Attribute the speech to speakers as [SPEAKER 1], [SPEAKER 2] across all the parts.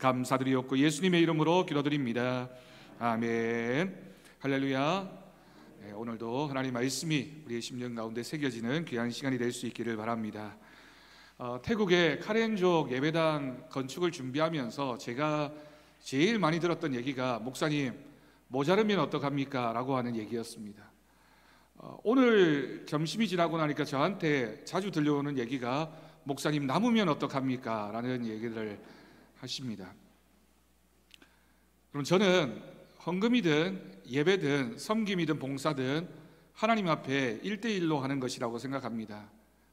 [SPEAKER 1] 감사드리옵고 예수님의 이름으로 기도드립니다. 아멘. 할렐루야. 오늘도 하나님 말씀이 우리의 심령 가운데 새겨지는 귀한 시간이 될 수 있기를 바랍니다. 태국의 카렌족 예배당 건축을 준비하면서 제가 제일 많이 들었던 얘기가 목사님 모자르면 어떡합니까? 라고 하는 얘기였습니다. 오늘 점심이 지나고 나니까 저한테 자주 들려오는 얘기가 목사님 남으면 어떡합니까? 라는 얘기를 하십니다. 그럼 저는 헌금이든 예배든 섬김이든 봉사든 하나님 앞에 1대1로 하는 것이라고 생각합니다.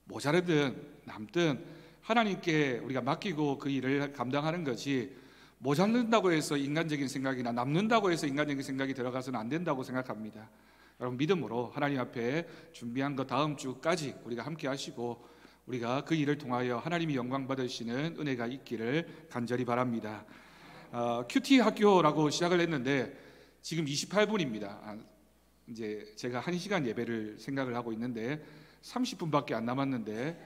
[SPEAKER 1] 모자르든 남든 하나님께 우리가 맡기고 그 일을 감당하는 것이 모자른다고 해서 인간적인 생각이나 남는다고 해서 인간적인 생각이 들어가서는 안 된다고 생각합니다. 여러분 믿음으로 하나님 앞에 준비한 것 다음 주까지 우리가 함께 하시고 우리가 그 일을 통하여 하나님이 영광 받으시는 은혜가 있기를 간절히 바랍니다. 큐티 학교라고 시작을 했는데 지금 28분입니다. 이제 제가 1시간 예배를 생각을 하고 있는데 30분밖에 안 남았는데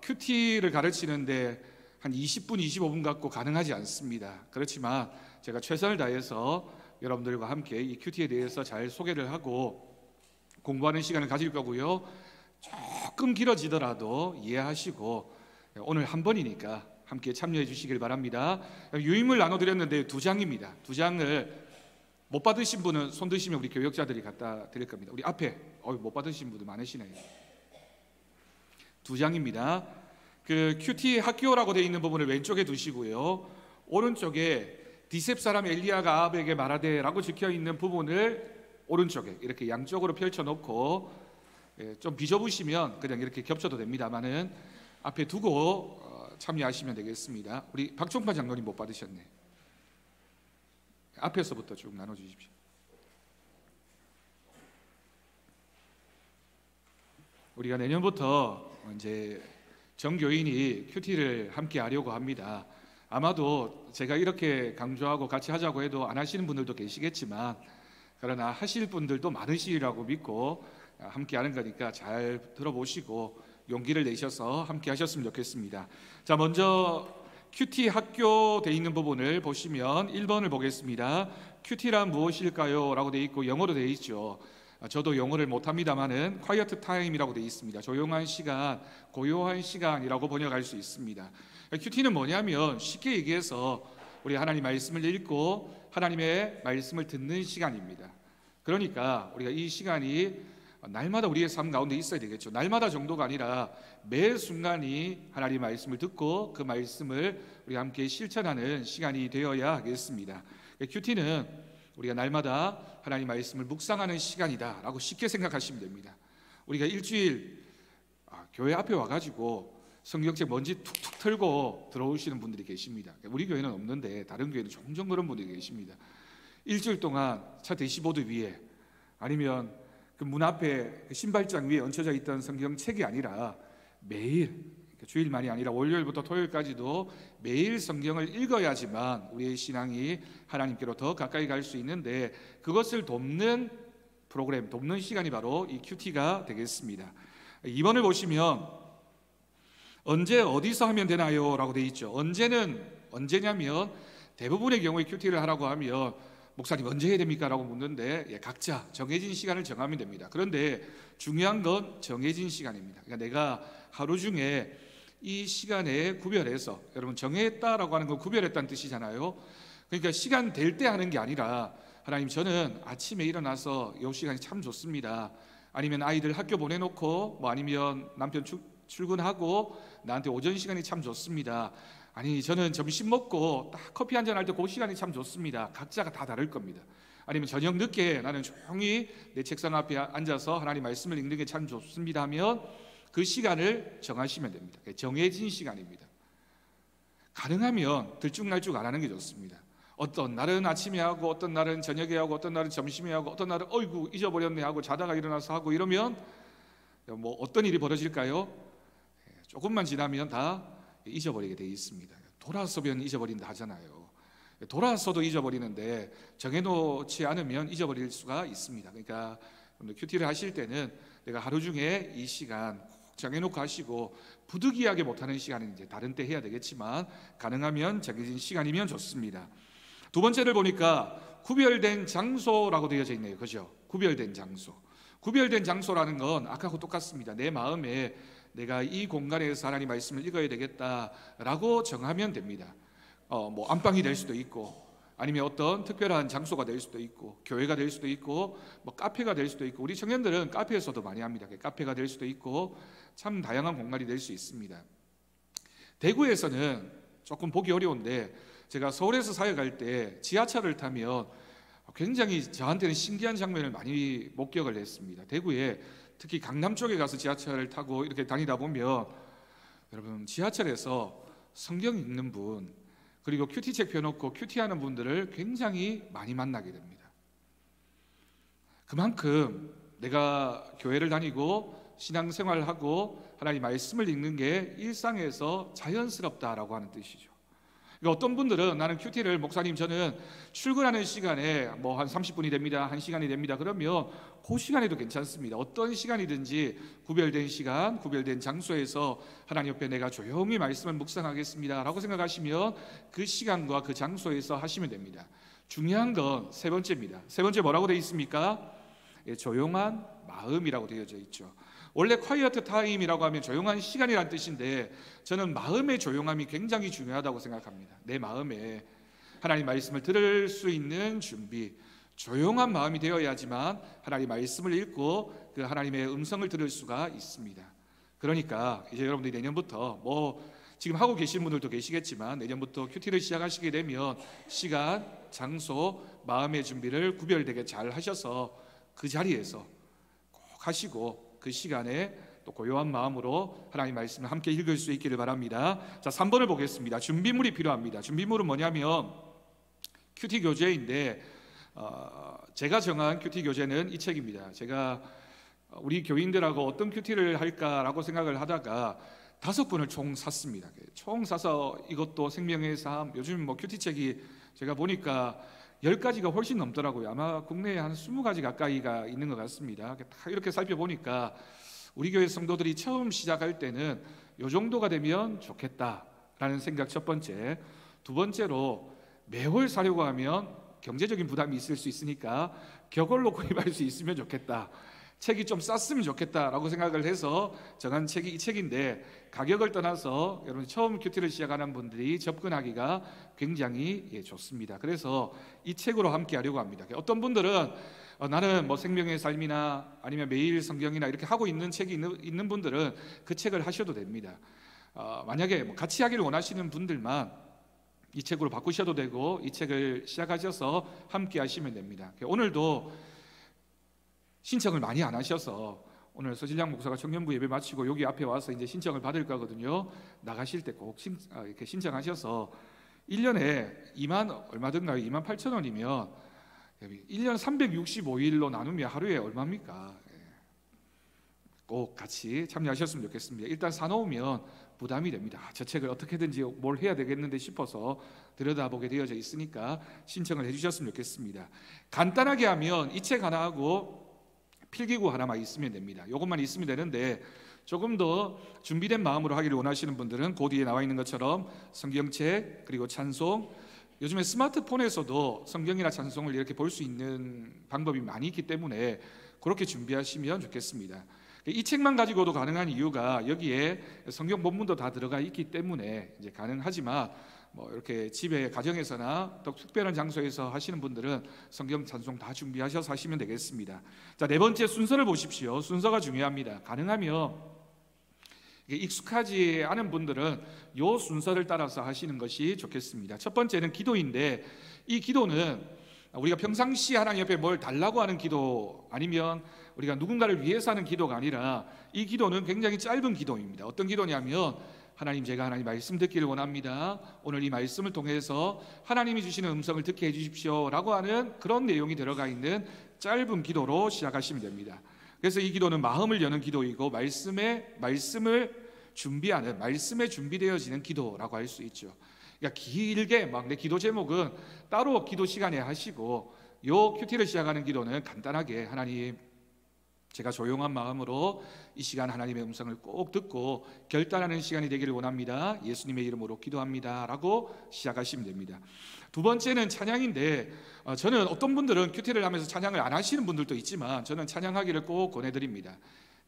[SPEAKER 1] 큐티를 가르치는데 한 20분, 25분 갖고 가능하지 않습니다. 그렇지만 제가 최선을 다해서 여러분들과 함께 이 큐티에 대해서 잘 소개를 하고 공부하는 시간을 가질 거고요. 조금 길어지더라도 이해하시고 오늘 한 번이니까 함께 참여해 주시길 바랍니다. 유임을 나눠드렸는데 2장입니다. 2장을 못 받으신 분은 손 드시면 우리 교역자들이 갖다 드릴 겁니다. 우리 앞에 못 받으신 분들 많으시네요. 2장입니다. 그 큐티 학교라고 되어 있는 부분을 왼쪽에 두시고요. 오른쪽에 디셉 사람 엘리야가 아합에게 말하되라고 적혀 있는 부분을 오른쪽에 이렇게 양쪽으로 펼쳐 놓고 좀 비좁으시면 그냥 이렇게 겹쳐도 됩니다만은 앞에 두고 참여하시면 되겠습니다. 우리 박종파 장로님 못 받으셨네. 앞에서부터 쭉 나눠주십시오. 우리가 내년부터 이제 정교인이 큐티를 함께 하려고 합니다. 아마도 제가 이렇게 강조하고 같이 하자고 해도 안 하시는 분들도 계시겠지만 그러나 하실 분들도 많으시리라고 믿고 함께 하는 거니까 잘 들어보시고 용기를 내셔서 함께 하셨으면 좋겠습니다. 자, 먼저 큐티 학교 돼 있는 부분을 보시면 1번을 보겠습니다. 큐티란 무엇일까요? 라고 돼 있고 영어로 돼 있죠. 저도 영어를 못합니다만은 quiet time이라고 돼 있습니다. 조용한 시간, 고요한 시간이라고 번역할 수 있습니다. 큐티는 뭐냐면 쉽게 얘기해서 우리 하나님 말씀을 읽고 하나님의 말씀을 듣는 시간입니다. 그러니까 우리가 이 시간이 날마다 우리의 삶 가운데 있어야 되겠죠. 날마다 정도가 아니라 매 순간이 하나님의 말씀을 듣고 그 말씀을 우리가 함께 실천하는 시간이 되어야 하겠습니다. 큐티는 우리가 날마다 하나님 말씀을 묵상하는 시간이다 라고 쉽게 생각하시면 됩니다. 우리가 일주일 교회 앞에 와가지고 성경책 먼지 툭툭 털고 들어오시는 분들이 계십니다. 우리 교회는 없는데 다른 교회는 종종 그런 분들이 계십니다. 일주일 동안 차 대시보드 위에 아니면 그 문 앞에 신발장 위에 얹혀져 있던 성경책이 아니라 매일 주일만이 아니라 월요일부터 토요일까지도 매일 성경을 읽어야지만 우리의 신앙이 하나님께로 더 가까이 갈 수 있는데 그것을 돕는 프로그램, 돕는 시간이 바로 이 큐티가 되겠습니다. 2번을 보시면 언제 어디서 하면 되나요? 라고 되어 있죠. 언제냐면 대부분의 경우에 큐티를 하라고 하면 목사님 언제 해야 됩니까? 라고 묻는데 각자 정해진 시간을 정하면 됩니다. 그런데 중요한 건 정해진 시간입니다. 그러니까 내가 하루 중에 이 시간에 구별해서 여러분 정했다라고 하는 건 구별했다는 뜻이잖아요. 그러니까 시간 될 때 하는 게 아니라 하나님 저는 아침에 일어나서 이 시간이 참 좋습니다. 아니면 아이들 학교 보내놓고 아니면 남편 출근하고 나한테 오전 시간이 참 좋습니다. 아니 저는 점심 먹고 딱 커피 한잔 할 때 그 시간이 참 좋습니다. 각자가 다 다를 겁니다. 아니면 저녁 늦게 나는 조용히 내 책상 앞에 앉아서 하나님 말씀을 읽는 게 참 좋습니다 하면 그 시간을 정하시면 됩니다. 정해진 시간입니다. 가능하면 들쭉날쭉 안 하는 게 좋습니다. 어떤 날은 아침에 하고 어떤 날은 저녁에 하고 어떤 날은 점심에 하고 어떤 날은 어이구 잊어버렸네 하고 자다가 일어나서 하고 이러면 어떤 일이 벌어질까요? 조금만 지나면 다 잊어버리게 돼 있습니다. 돌아서면 잊어버린다 하잖아요. 돌아서도 잊어버리는데 정해놓지 않으면 잊어버릴 수가 있습니다. 그러니까 큐티를 하실 때는 내가 하루 중에 이 시간 정해놓고 하시고 부득이하게 못하는 시간은 이제 다른 때 해야 되겠지만 가능하면 정해진 시간이면 좋습니다. 두 번째를 보니까 구별된 장소라고 되어져 있네요. 그죠? 구별된 장소. 구별된 장소라는 건 아까하고 똑같습니다. 내 마음에 내가 이 공간에서 하나님 말씀을 읽어야 되겠다라고 정하면 됩니다. 뭐 안방이 될 수도 있고, 아니면 어떤 특별한 장소가 될 수도 있고, 교회가 될 수도 있고, 뭐 카페가 될 수도 있고, 우리 청년들은 카페에서도 많이 합니다. 카페가 될 수도 있고, 참 다양한 공간이 될 수 있습니다. 대구에서는 조금 보기 어려운데, 제가 서울에서 사역할 때 지하철을 타면 굉장히 저한테는 신기한 장면을 많이 목격을 했습니다. 대구에 특히 강남 쪽에 가서 지하철을 타고 이렇게 다니다 보면 여러분, 지하철에서 성경 읽는 분, 그리고 큐티책 펴놓고 큐티하는 분들을 굉장히 많이 만나게 됩니다. 그만큼 내가 교회를 다니고 신앙생활을 하고 하나님 말씀을 읽는 게 일상에서 자연스럽다라고 하는 뜻이죠. 그러니까 어떤 분들은 나는 큐티를, 목사님 저는 출근하는 시간에 뭐 한 30분이 됩니다, 1시간이 됩니다, 그러면 그 시간에도 괜찮습니다. 어떤 시간이든지 구별된 시간, 구별된 장소에서 하나님 옆에 내가 조용히 말씀을 묵상하겠습니다 라고 생각하시면 그 시간과 그 장소에서 하시면 됩니다. 중요한 건 세 번째입니다. 세 번째 뭐라고 되어 있습니까? 조용한 마음이라고 되어져 있죠. 원래 quiet time이라고 하면 조용한 시간이란 뜻인데, 저는 마음의 조용함이 굉장히 중요하다고 생각합니다. 내 마음에 하나님 말씀을 들을 수 있는 준비, 조용한 마음이 되어야지만 하나님 말씀을 읽고 그 하나님의 음성을 들을 수가 있습니다. 그러니까 이제 여러분들이 내년부터 뭐 지금 하고 계신 분들도 계시겠지만, 내년부터 큐티를 시작하시게 되면 시간, 장소, 마음의 준비를 구별되게 잘 하셔서 그 자리에서 꼭 하시고 그 시간에 또 고요한 마음으로 하나님 말씀을 함께 읽을 수 있기를 바랍니다. 자, 3번을 보겠습니다. 준비물이 필요합니다. 준비물은 뭐냐면 큐티 교재인데, 제가 정한 큐티 교재는 이 책입니다. 제가 우리 교인들하고 어떤 큐티를 할까라고 생각을 하다가 5권을 총 샀습니다. 총 사서 이것도 생명의 삶, 요즘 뭐 큐티 책이 제가 보니까 10가지가 훨씬 넘더라고요. 아마 국내에 한 20가지 가까이가 있는 것 같습니다. 다 이렇게 살펴보니까 우리 교회 성도들이 처음 시작할 때는 이 정도가 되면 좋겠다라는 생각, 첫 번째. 두 번째로, 매월 사려고 하면 경제적인 부담이 있을 수 있으니까 격월로 구입할 수 있으면 좋겠다, 책이 좀 쌌으면 좋겠다라고 생각을 해서 정한 책이 이 책인데, 가격을 떠나서 여러분 처음 큐티를 시작하는 분들이 접근하기가 굉장히 좋습니다. 그래서 이 책으로 함께 하려고 합니다. 어떤 분들은 나는 뭐 생명의 삶이나 아니면 매일 성경이나 이렇게 하고 있는 책이 있는 분들은 그 책을 하셔도 됩니다. 만약에 뭐 같이 하기를 원하시는 분들만 이 책으로 바꾸셔도 되고, 이 책을 시작하셔서 함께 하시면 됩니다. 오늘도 신청을 많이 안 하셔서 오늘 서진량 목사가 청년부 예배 마치고 여기 앞에 와서 이제 신청을 받을 거거든요. 나가실 때 꼭 이렇게 신청하셔서 1년에 2만 얼마든가요? 28,000원이면 1년 365일로 나누면 하루에 얼마입니까? 꼭 같이 참여하셨으면 좋겠습니다. 일단 사놓으면 부담이 됩니다. 저 책을 어떻게든지 뭘 해야 되겠는데 싶어서 들여다보게 되어져 있으니까 신청을 해주셨으면 좋겠습니다. 간단하게 하면 이 책 하나하고 필기구 하나만 있으면 됩니다. 이것만 있으면 되는데, 조금 더 준비된 마음으로 하기를 원하시는 분들은 그 뒤에 나와 있는 것처럼 성경책, 그리고 찬송, 요즘에 스마트폰에서도 성경이나 찬송을 이렇게 볼 수 있는 방법이 많이 있기 때문에 그렇게 준비하시면 좋겠습니다. 이 책만 가지고도 가능한 이유가 여기에 성경 본문도 다 들어가 있기 때문에 이제 가능하지만, 뭐 이렇게 집에 가정에서나 또 특별한 장소에서 하시는 분들은 성경 찬송 다 준비하셔서 하시면 되겠습니다. 자, 네 번째 순서를 보십시오. 순서가 중요합니다. 가능하면 익숙하지 않은 분들은 이 순서를 따라서 하시는 것이 좋겠습니다. 첫 번째는 기도인데, 이 기도는 우리가 평상시 하나님 옆에 뭘 달라고 하는 기도, 아니면 우리가 누군가를 위해서 하는 기도가 아니라, 이 기도는 굉장히 짧은 기도입니다. 어떤 기도냐면, 하나님, 제가 하나님 말씀 듣기를 원합니다. 오늘 이 말씀을 통해서 하나님이 주시는 음성을 듣게 해주십시오 라고 하는 그런 내용이 들어가 있는 짧은 기도로 시작하시면 됩니다. 그래서 이 기도는 마음을 여는 기도이고, 말씀을 준비하는, 말씀에 준비되어지는 기도라고 할 수 있죠. 그러니까 길게 막 내 기도 제목은 따로 기도 시간에 하시고, 요 큐티를 시작하는 기도는 간단하게, 하나님 제가 조용한 마음으로 이 시간 하나님의 음성을 꼭 듣고 결단하는 시간이 되기를 원합니다. 예수님의 이름으로 기도합니다 라고 시작하시면 됩니다. 두 번째는 찬양인데, 저는 어떤 분들은 큐티를 하면서 찬양을 안 하시는 분들도 있지만 저는 찬양하기를 꼭 권해드립니다.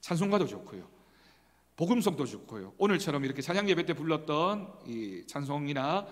[SPEAKER 1] 찬송가도 좋고요, 복음성도 좋고요, 오늘처럼 이렇게 찬양 예배 때 불렀던 이 찬송이나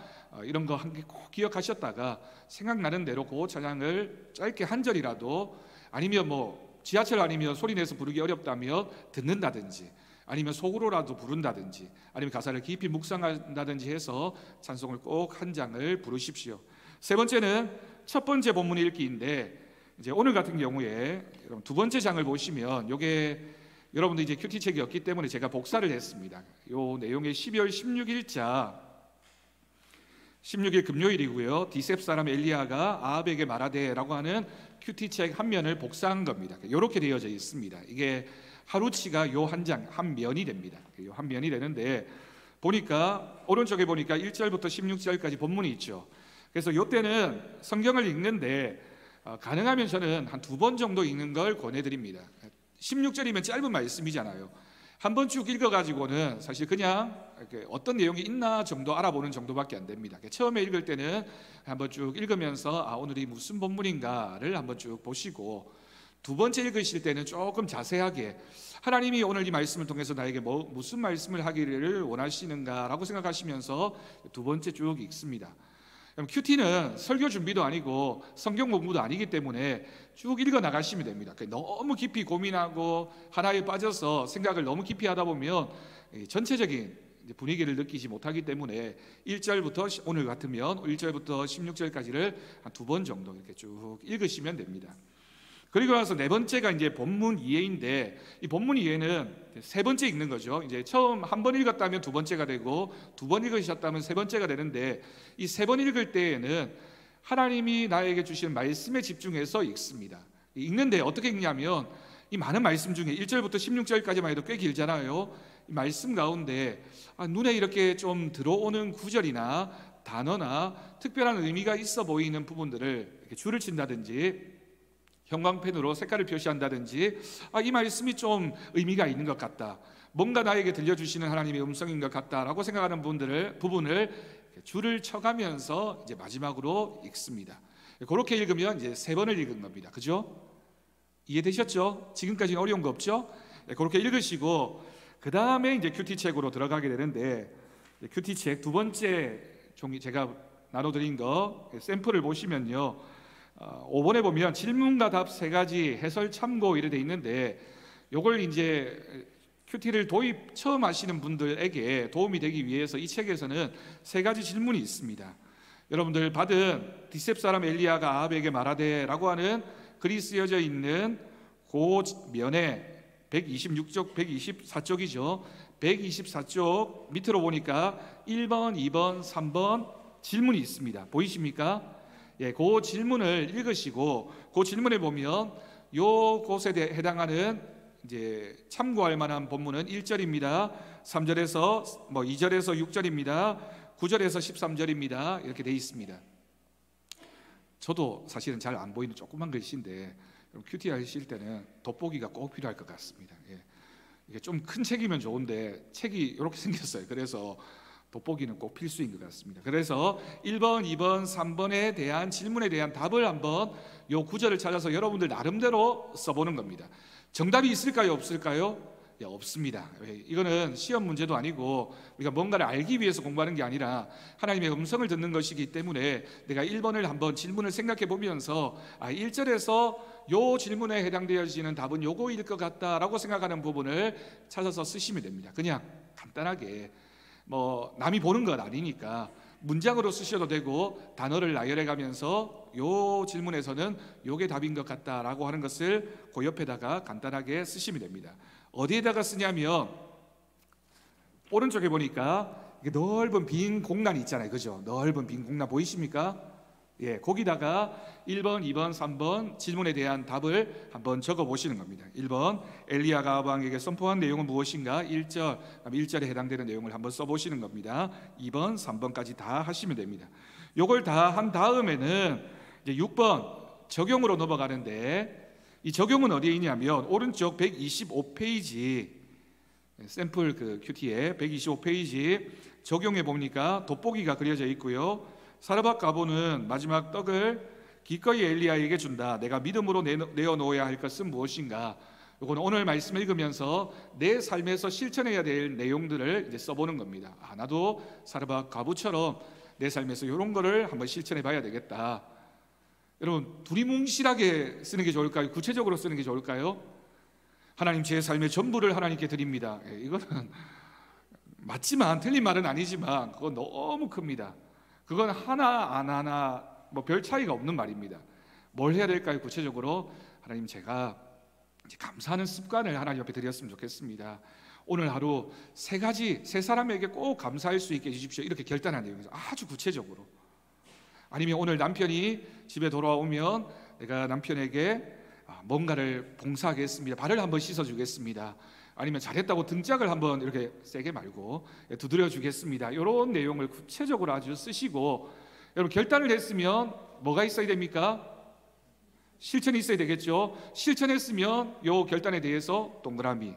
[SPEAKER 1] 이런 거 한 개 꼭 기억하셨다가 생각나는 대로 그 찬양을 짧게 한 절이라도, 아니면 뭐 지하철 아니면 소리 내서 부르기 어렵다면 듣는다든지, 아니면 속으로라도 부른다든지, 아니면 가사를 깊이 묵상한다든지 해서 찬송을 꼭 한 장을 부르십시오. 세 번째는 첫 번째 본문 읽기인데, 이제 오늘 같은 경우에 여러분 두 번째 장을 보시면 요게 여러분들 이제 큐티 책이었기 때문에 제가 복사를 했습니다. 요 내용의 12월 16일자 16일 금요일이고요, 디셉 사람 엘리야가 아합에게 말하되라고 하는 큐티 책 한 면을 복사한 겁니다. 이렇게 되어져 있습니다. 이게 하루치가 요 한 장, 한 면이 됩니다. 요 한 면이 되는데, 보니까 오른쪽에 보니까 1절부터 16절까지 본문이 있죠. 그래서 요때는 성경을 읽는데 가능하면 저는 한 두 번 정도 읽는 걸 권해드립니다. 16절이면 짧은 말씀이잖아요. 한 번 쭉 읽어가지고는 사실 그냥 어떤 내용이 있나 정도 알아보는 정도밖에 안 됩니다. 처음에 읽을 때는 한번 쭉 읽으면서 오늘이 무슨 본문인가를 한번 쭉 보시고, 두 번째 읽으실 때는 조금 자세하게 하나님이 오늘 이 말씀을 통해서 나에게 무슨 말씀을 하기를 원하시는가라고 생각하시면서 두 번째 쭉 읽습니다. 큐티는 설교 준비도 아니고 성경 공부도 아니기 때문에 쭉 읽어 나가시면 됩니다. 너무 깊이 고민하고 하나에 빠져서 생각을 너무 깊이 하다 보면 전체적인 분위기를 느끼지 못하기 때문에 1절부터, 오늘 같으면 1절부터 16절까지를 한 두 번 정도 이렇게 쭉 읽으시면 됩니다. 그리고 나서 네 번째가 이제 본문 이해인데, 이 본문 이해는 세 번째 읽는 거죠. 이제 처음 한 번 읽었다면 두 번째가 되고, 두 번 읽으셨다면 세 번째가 되는데, 이 세 번 읽을 때에는 하나님이 나에게 주신 말씀에 집중해서 읽습니다. 읽는데 어떻게 읽냐면, 이 많은 말씀 중에 1절부터 16절까지만 해도 꽤 길잖아요. 이 말씀 가운데 눈에 이렇게 좀 들어오는 구절이나 단어나 특별한 의미가 있어 보이는 부분들을 이렇게 줄을 친다든지 형광펜으로 색깔을 표시한다든지, 이 말씀이 좀 의미가 있는 것 같다, 뭔가 나에게 들려주시는 하나님의 음성인 것 같다라고 생각하는 부분을 줄을 쳐가면서 이제 마지막으로 읽습니다. 그렇게 읽으면 이제 세 번을 읽은 겁니다. 그죠? 이해되셨죠? 지금까지는 어려운 거 없죠? 그렇게 읽으시고 그 다음에 이제 큐티 책으로 들어가게 되는데, 큐티 책 두 번째 종이 제가 나눠드린 거 샘플을 보시면요, 5번에 보면 질문과 답 세 가지 해설 참고 이렇게 돼 있는데, 요걸 이제 큐티를 처음 하시는 분들에게 도움이 되기 위해서 이 책에서는 세 가지 질문이 있습니다. 여러분들 받은 디셉 사람 엘리야가 아합에게 말하되라고 하는 글이 쓰여져 있는 그 면에 126쪽, 124쪽이죠. 124쪽 밑으로 보니까 1번, 2번, 3번 질문이 있습니다. 보이십니까? 그 질문을 읽으시고 그 질문에 보면 요 곳에 해당하는 이제 참고할 만한 본문은 1절입니다. 3절에서 2절에서 6절입니다. 9절에서 13절입니다. 이렇게 돼 있습니다. 저도 사실은 잘 안 보이는 조그만 글씨인데 큐티 하실 때는 돋보기가 꼭 필요할 것 같습니다. 이게 좀 큰 책이면 좋은데 책이 이렇게 생겼어요. 그래서 돋보기는 꼭 필수인 것 같습니다. 그래서 1번, 2번, 3번에 대한 질문에 대한 답을 한번 요 구절을 찾아서 여러분들 나름대로 써보는 겁니다. 정답이 있을까요? 없을까요? 없습니다. 이거는 시험 문제도 아니고 우리가 뭔가를 알기 위해서 공부하는 게 아니라 하나님의 음성을 듣는 것이기 때문에 내가 1번을 한번 질문을 생각해 보면서 1절에서 요 질문에 해당되어지는 답은 요거일 것 같다라고 생각하는 부분을 찾아서 쓰시면 됩니다. 그냥 간단하게 남이 보는 건 아니니까 문장으로 쓰셔도 되고 단어를 나열해 가면서 요 질문에서는 요게 답인 것 같다라고 하는 것을 그 옆에다가 간단하게 쓰시면 됩니다. 어디에다가 쓰냐면 오른쪽에 보니까 넓은 빈 공란이 있잖아요. 그죠? 넓은 빈 공란 보이십니까? 거기다가 1번, 2번, 3번 질문에 대한 답을 한번 적어 보시는 겁니다. 1번 엘리야가 아합 왕에게 선포한 내용은 무엇인가? 1절에 해당되는 내용을 한번 써보시는 겁니다. 2번, 3번까지 다 하시면 됩니다. 요걸 다 한 다음에는 이제 6번 적용으로 넘어가는데 이 적용은 어디에 있냐면 오른쪽 125페이지 샘플 그 큐티에 125페이지 적용해 보니까 돋보기가 그려져 있고요. 사르밧 가보는 마지막 떡을 기꺼이 엘리야에게 준다. 내가 믿음으로 내어놓아야 할 것은 무엇인가? 이건 오늘 말씀 읽으면서 내 삶에서 실천해야 될 내용들을 이제 써보는 겁니다. 나도 사르밧 과부처럼 내 삶에서 이런 거를 한번 실천해 봐야 되겠다. 여러분, 두리뭉실하게 쓰는 게 좋을까요? 구체적으로 쓰는 게 좋을까요? 하나님, 제 삶의 전부를 하나님께 드립니다. 이거는 맞지만, 틀린 말은 아니지만 그건 너무 큽니다. 그건 하나 안 하나 뭐 별 차이가 없는 말입니다. 뭘 해야 될까요? 구체적으로 하나님, 제가 감사하는 습관을 하나님 옆에 드렸으면 좋겠습니다. 오늘 하루 세 사람에게 꼭 감사할 수 있게 해주십시오. 이렇게 결단한 내용이죠. 아주 구체적으로. 아니면 오늘 남편이 집에 돌아오면 내가 남편에게 뭔가를 봉사하겠습니다. 발을 한번 씻어주겠습니다. 아니면 잘했다고 등짝을 한번 이렇게 세게 말고 두드려 주겠습니다. 이런 내용을 구체적으로 아주 쓰시고, 여러분 결단을 했으면 뭐가 있어야 됩니까? 실천이 있어야 되겠죠. 실천했으면 이 결단에 대해서 동그라미.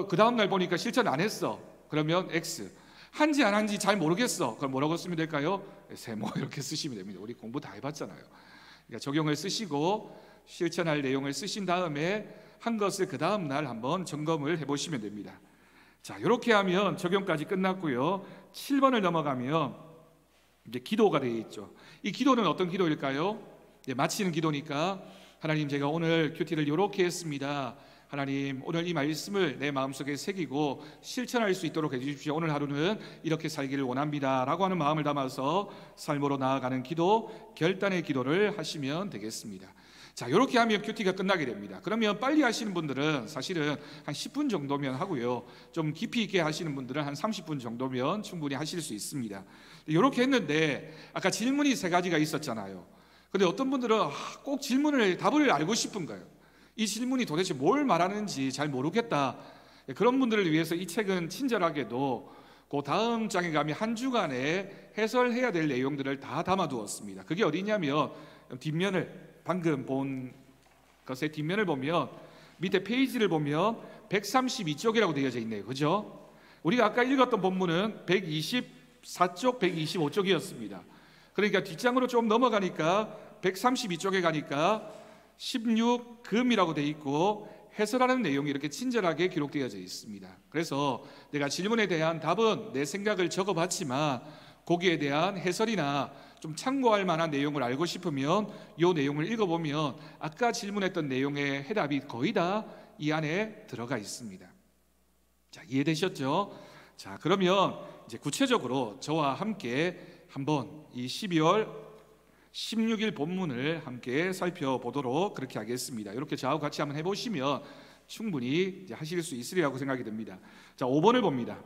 [SPEAKER 1] 그 다음날 보니까 실천 안 했어. 그러면 X. 한지 안 한지 잘 모르겠어. 그럼 뭐라고 쓰면 될까요? 세모 이렇게 쓰시면 됩니다. 우리 공부 다 해봤잖아요. 그러니까 적용을 쓰시고 실천할 내용을 쓰신 다음에 한 것을 그 다음 날 한번 점검을 해보시면 됩니다. 자, 이렇게 하면 적용까지 끝났고요. 7번을 넘어가면 이제 기도가 되어 있죠. 이 기도는 어떤 기도일까요? 마치는 기도니까, 하나님, 제가 오늘 큐티를 이렇게 했습니다. 하나님, 오늘 이 말씀을 내 마음속에 새기고 실천할 수 있도록 해주십시오. 오늘 하루는 이렇게 살기를 원합니다 라고 하는 마음을 담아서 삶으로 나아가는 기도, 결단의 기도를 하시면 되겠습니다. 자, 이렇게 하면 큐티가 끝나게 됩니다. 그러면 빨리 하시는 분들은 사실은 한 10분 정도면 하고요, 좀 깊이 있게 하시는 분들은 한 30분 정도면 충분히 하실 수 있습니다. 이렇게 했는데 아까 질문이 3가지가 있었잖아요. 근데 어떤 분들은 꼭 답을 알고 싶은 거예요. 이 질문이 도대체 뭘 말하는지 잘 모르겠다. 그런 분들을 위해서 이 책은 친절하게도 그 다음 장에 가면 한 주간에 해설해야 될 내용들을 다 담아두었습니다. 그게 어디냐면 뒷면을, 방금 본 것의 뒷면을 보면 밑에 페이지를 보면 132쪽이라고 되어져 있네요. 그죠? 우리가 아까 읽었던 본문은 124쪽, 125쪽이었습니다. 그러니까 뒷장으로 좀 넘어가니까 132쪽에 가니까 16금이라고 되어 있고 해설하는 내용이 이렇게 친절하게 기록되어져 있습니다. 그래서 내가 질문에 대한 답은 내 생각을 적어봤지만 거기에 대한 해설이나 좀 참고할 만한 내용을 알고 싶으면 이 내용을 읽어보면 아까 질문했던 내용의 해답이 거의 다 이 안에 들어가 있습니다. 자, 이해되셨죠? 자, 그러면 이제 구체적으로 저와 함께 한번 이 12월 16일 본문을 함께 살펴보도록 그렇게 하겠습니다. 이렇게 저하고 같이 한번 해보시면 충분히 이제 하실 수 있으리라고 생각이 듭니다. 자, 5번을 봅니다.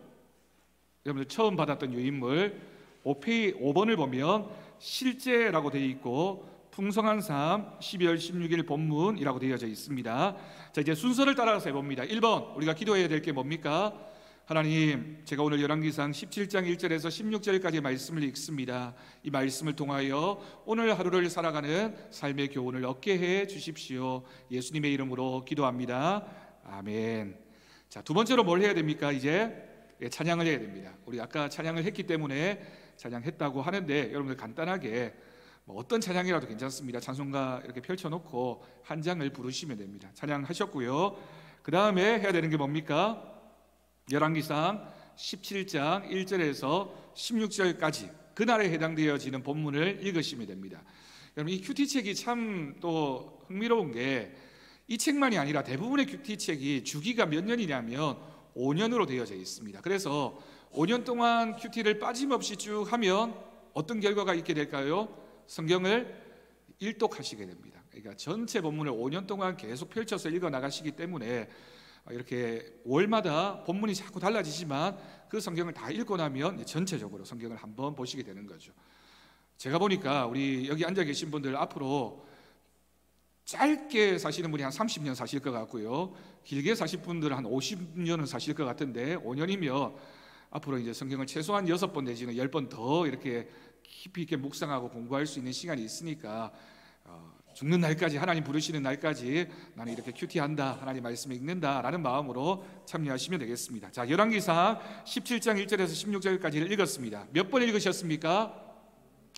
[SPEAKER 1] 여러분들 처음 받았던 유인물 5번을 보면 실제라고 되어 있고 풍성한 삶 12월 16일 본문이라고 되어져 있습니다. 자, 이제 순서를 따라서 해봅니다. 1번, 우리가 기도해야 될 게 뭡니까? 하나님, 제가 오늘 열왕기상 17장 1절에서 16절까지 말씀을 읽습니다. 이 말씀을 통하여 오늘 하루를 살아가는 삶의 교훈을 얻게 해 주십시오. 예수님의 이름으로 기도합니다. 아멘. 자, 두 번째로 뭘 해야 됩니까? 이제 찬양을 해야 됩니다. 우리 아까 찬양을 했기 때문에 찬양했다고 하는데 여러분들 간단하게 어떤 찬양이라도 괜찮습니다. 찬송가 이렇게 펼쳐놓고 한 장을 부르시면 됩니다. 찬양하셨고요. 그 다음에 해야 되는 게 뭡니까? 열왕기상 17장 1절에서 16절까지 그날에 해당되어지는 본문을 읽으시면 됩니다. 여러분, 이 큐티 책이 참 또 흥미로운 게 이 책만이 아니라 대부분의 큐티 책이 주기가 몇 년이냐면 5년으로 되어져 있습니다. 그래서 5년 동안 큐티를 빠짐없이 쭉 하면 어떤 결과가 있게 될까요? 성경을 일독하시게 됩니다. 그러니까 전체 본문을 5년 동안 계속 펼쳐서 읽어 나가시기 때문에 이렇게 월마다 본문이 자꾸 달라지지만 그 성경을 다 읽고 나면 전체적으로 성경을 한번 보시게 되는 거죠. 제가 보니까 우리 여기 앉아 계신 분들 앞으로 짧게 사시는 분이 한 30년 사실 것 같고요, 길게 사실 분들은 한 50년은 사실 것 같은데 5년이면 앞으로 이제 성경을 최소한 6번 내지는 10번 더 이렇게 깊이 있게 묵상하고 공부할 수 있는 시간이 있으니까 죽는 날까지, 하나님 부르시는 날까지 나는 이렇게 큐티한다, 하나님 말씀을 읽는다라는 마음으로 참여하시면 되겠습니다. 자, 열왕기상 17장 1절에서 16절까지를 읽었습니다. 몇 번 읽으셨습니까?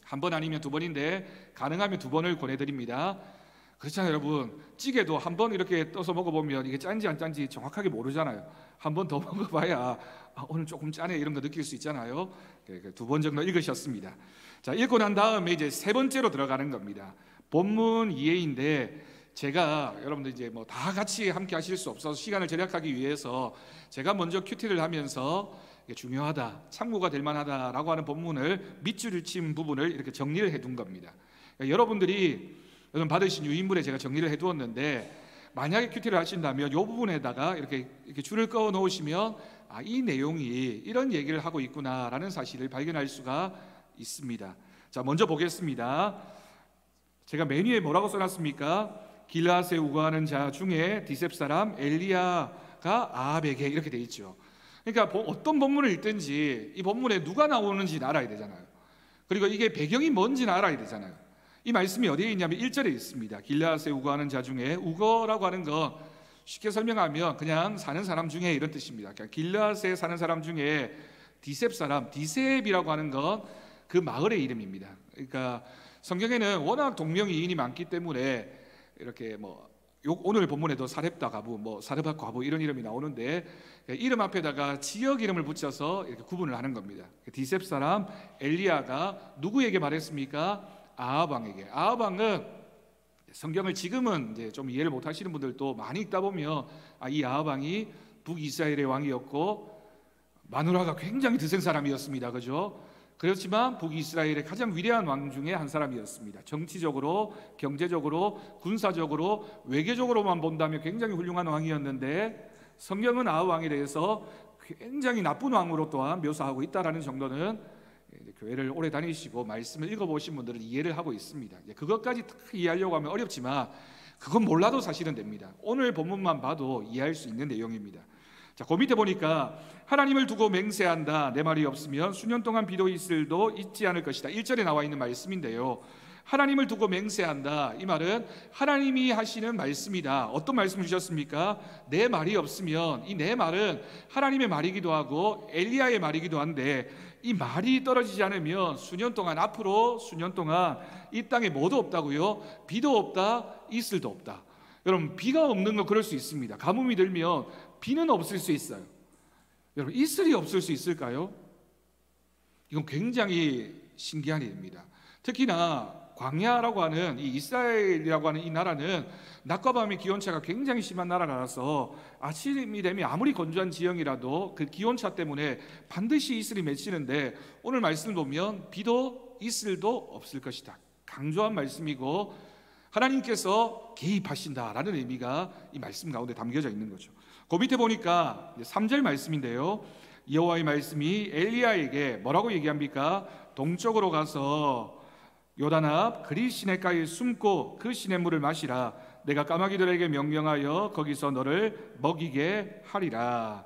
[SPEAKER 1] 한 번 아니면 두 번인데 가능하면 두 번을 권해드립니다. 그렇잖아요, 여러분. 찌개도 한 번 이렇게 떠서 먹어보면 이게 짠지 안 짠지 정확하게 모르잖아요. 한 번 더 먹어봐야 오늘 조금 짜네 이런 거 느낄 수 있잖아요. 두 번 정도 읽으셨습니다. 자, 읽고 난 다음에 이제 세 번째로 들어가는 겁니다. 본문 이해인데 제가 여러분들 이제 뭐 다 같이 함께 하실 수 없어서 시간을 절약하기 위해서 제가 먼저 큐티를 하면서 이게 중요하다, 참고가 될 만하다라고 하는 본문을 밑줄을 친 부분을 이렇게 정리를 해둔 겁니다. 그러니까 여러분들이 받으신 유인물에 제가 정리를 해두었는데 만약에 큐티를 하신다면 이 부분에다가 이렇게 줄을 그어 놓으시면 이 내용이 이런 얘기를 하고 있구나라는 사실을 발견할 수가 있습니다. 자, 먼저 보겠습니다. 제가 메뉴에 뭐라고 써놨습니까? 길르앗에 우거하는 자 중에 디셉 사람 엘리야가 아합에게 이렇게 돼 있죠. 그러니까 어떤 본문을 읽든지 이 본문에 누가 나오는지는 알아야 되잖아요. 그리고 이게 배경이 뭔지는 알아야 되잖아요. 이 말씀이 어디에 있냐면 1절에 있습니다. 길르앗에 우거하는 자 중에, 우거라고 하는 건 쉽게 설명하면 그냥 사는 사람 중에 이런 뜻입니다. 그러니까 길르앗에 사는 사람 중에 디셉 사람, 디셉이라고 하는 건 그 마을의 이름입니다. 그러니까 성경에는 워낙 동명이인이 많기 때문에 이렇게 오늘 본문에도 사렙다 과부, 사르밧 과부 이런 이름이 나오는데 이름 앞에다가 지역 이름을 붙여서 이렇게 구분을 하는 겁니다. 디셉 사람 엘리야가 누구에게 말했습니까? 아합 왕에게. 아합 왕은 성경을 지금은 이제 좀 이해를 못 하시는 분들도 많이 읽다 보면 이 아합 왕이 북이스라엘의 왕이었고 마누라가 굉장히 드센 사람이었습니다. 그죠? 그렇지만 북이스라엘의 가장 위대한 왕 중에 한 사람이었습니다. 정치적으로, 경제적으로, 군사적으로, 외교적으로만 본다면 굉장히 훌륭한 왕이었는데 성경은 아합 왕에 대해서 굉장히 나쁜 왕으로 또한 묘사하고 있다는 정도는 교회를 오래 다니시고 말씀을 읽어보신 분들은 이해를 하고 있습니다. 그것까지 다 이해하려고 하면 어렵지만 그건 몰라도 사실은 됩니다. 오늘 본문만 봐도 이해할 수 있는 내용입니다. 자, 그 밑에 보니까 하나님을 두고 맹세한다. 내 말이 없으면 수년 동안 비도 이슬도 있지 않을 것이다. 1절에 나와 있는 말씀인데요. 하나님을 두고 맹세한다. 이 말은 하나님이 하시는 말씀이다. 어떤 말씀을 주셨습니까? 내 말이 없으면, 이 내 말은 하나님의 말이기도 하고 엘리야의 말이기도 한데 이 말이 떨어지지 않으면 수년 동안, 앞으로 수년 동안 이 땅에 뭐도 없다고요? 비도 없다, 이슬도 없다. 여러분, 비가 없는 건 그럴 수 있습니다. 가뭄이 들면 비는 없을 수 있어요. 여러분, 이슬이 없을 수 있을까요? 이건 굉장히 신기한 일입니다. 특히나 광야라고 하는 이 이스라엘이라고 하는 이 나라는 낮과 밤의 기온차가 굉장히 심한 나라라서 아침이 되면 아무리 건조한 지형이라도 그 기온차 때문에 반드시 이슬이 맺히는데 오늘 말씀을 보면 비도 이슬도 없을 것이다. 강조한 말씀이고 하나님께서 개입하신다라는 의미가 이 말씀 가운데 담겨져 있는 거죠. 그 밑에 보니까 3절 말씀인데요. 여호와의 말씀이 엘리야에게 뭐라고 얘기합니까? 동쪽으로 가서 요단 앞 그리 시냇가에 숨고 그 시냇물을 마시라. 내가 까마귀들에게 명령하여 거기서 너를 먹이게 하리라.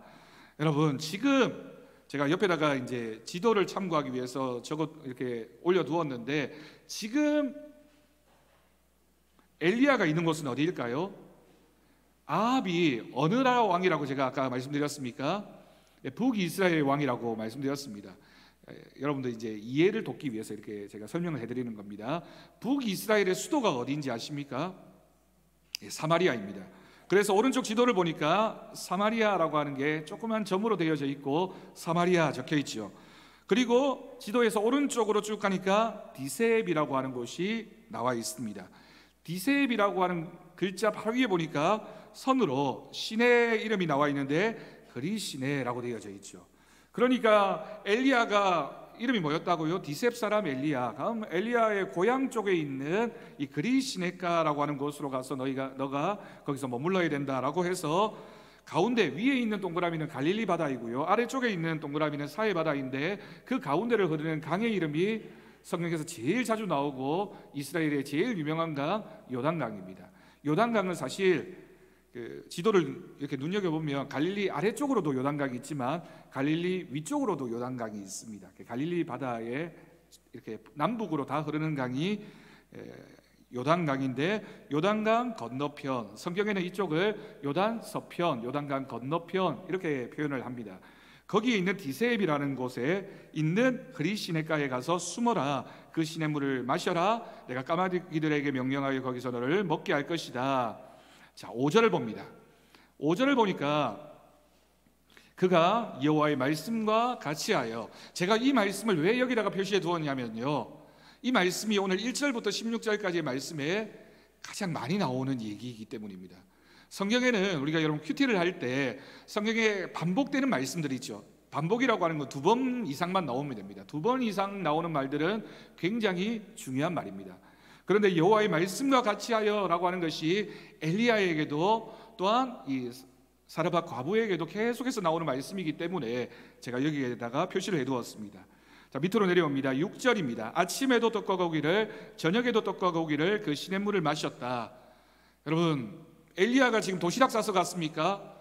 [SPEAKER 1] 여러분, 지금 제가 옆에다가 이제 지도를 참고하기 위해서 저것 이렇게 올려두었는데 지금 엘리야가 있는 곳은 어디일까요? 아합이 어느 나라 왕이라고 제가 아까 말씀드렸습니까? 북이스라엘 왕이라고 말씀드렸습니다. 여러분들 이제 이해를 돕기 위해서 이렇게 제가 설명을 해드리는 겁니다. 북이스라엘의 수도가 어디인지 아십니까? 사마리아입니다. 그래서 오른쪽 지도를 보니까 사마리아라고 하는 게 조그만 점으로 되어져 있고 사마리아 적혀 있죠. 그리고 지도에서 오른쪽으로 쭉 가니까 디셉이라고 하는 곳이 나와 있습니다. 디셉이라고 하는 글자 바로 위에 보니까 선으로 신의 이름이 나와 있는데 그리 시네라고 되어져 있죠. 그러니까 엘리야가 이름이 뭐였다고요? 디셉 사람 엘리야. 그럼 엘리야의 고향 쪽에 있는 이 그리 시네가라고 하는 곳으로 가서 너가 거기서 머물러야 된다라고 해서 가운데 위에 있는 동그라미는 갈릴리 바다이고요. 아래쪽에 있는 동그라미는 사해 바다인데 그 가운데를 흐르는 강의 이름이 성경에서 제일 자주 나오고 이스라엘의 제일 유명한 강 요단강입니다. 요단강은 사실 그 지도를 이렇게 눈여겨보면 갈릴리 아래쪽으로도 요단강이 있지만 갈릴리 위쪽으로도 요단강이 있습니다. 갈릴리 바다에 이렇게 남북으로 다 흐르는 강이 요단강인데 요단강 건너편, 성경에는 이쪽을 요단 서편, 요단강 건너편 이렇게 표현을 합니다. 거기에 있는 디세입이라는 곳에 있는 그리 시냇가에 가서 숨어라. 그 시냇물을 마셔라. 내가 까마귀들에게 명령하여 거기서 너를 먹게 할 것이다. 자, 5절을 봅니다. 5절을 보니까 그가 여호와의 말씀과 같이 하여, 제가 이 말씀을 왜 여기다가 표시해 두었냐면요, 이 말씀이 오늘 1절부터 16절까지의 말씀에 가장 많이 나오는 얘기이기 때문입니다. 성경에는 우리가 여러분 큐티를 할 때 성경에 반복되는 말씀들이 있죠. 반복이라고 하는 건 2번 이상만 나오면 됩니다. 2번 이상 나오는 말들은 굉장히 중요한 말입니다. 그런데 여호와의 말씀과 같이 하여라고 하는 것이 엘리야에게도 또한 이 사르밧 과부에게도 계속해서 나오는 말씀이기 때문에 제가 여기에다가 표시를 해두었습니다. 자, 밑으로 내려옵니다. 6절입니다. 아침에도 떡과 고기를, 저녁에도 떡과 고기를 그 시냇물을 마셨다. 여러분, 엘리야가 지금 도시락 싸서 갔습니까?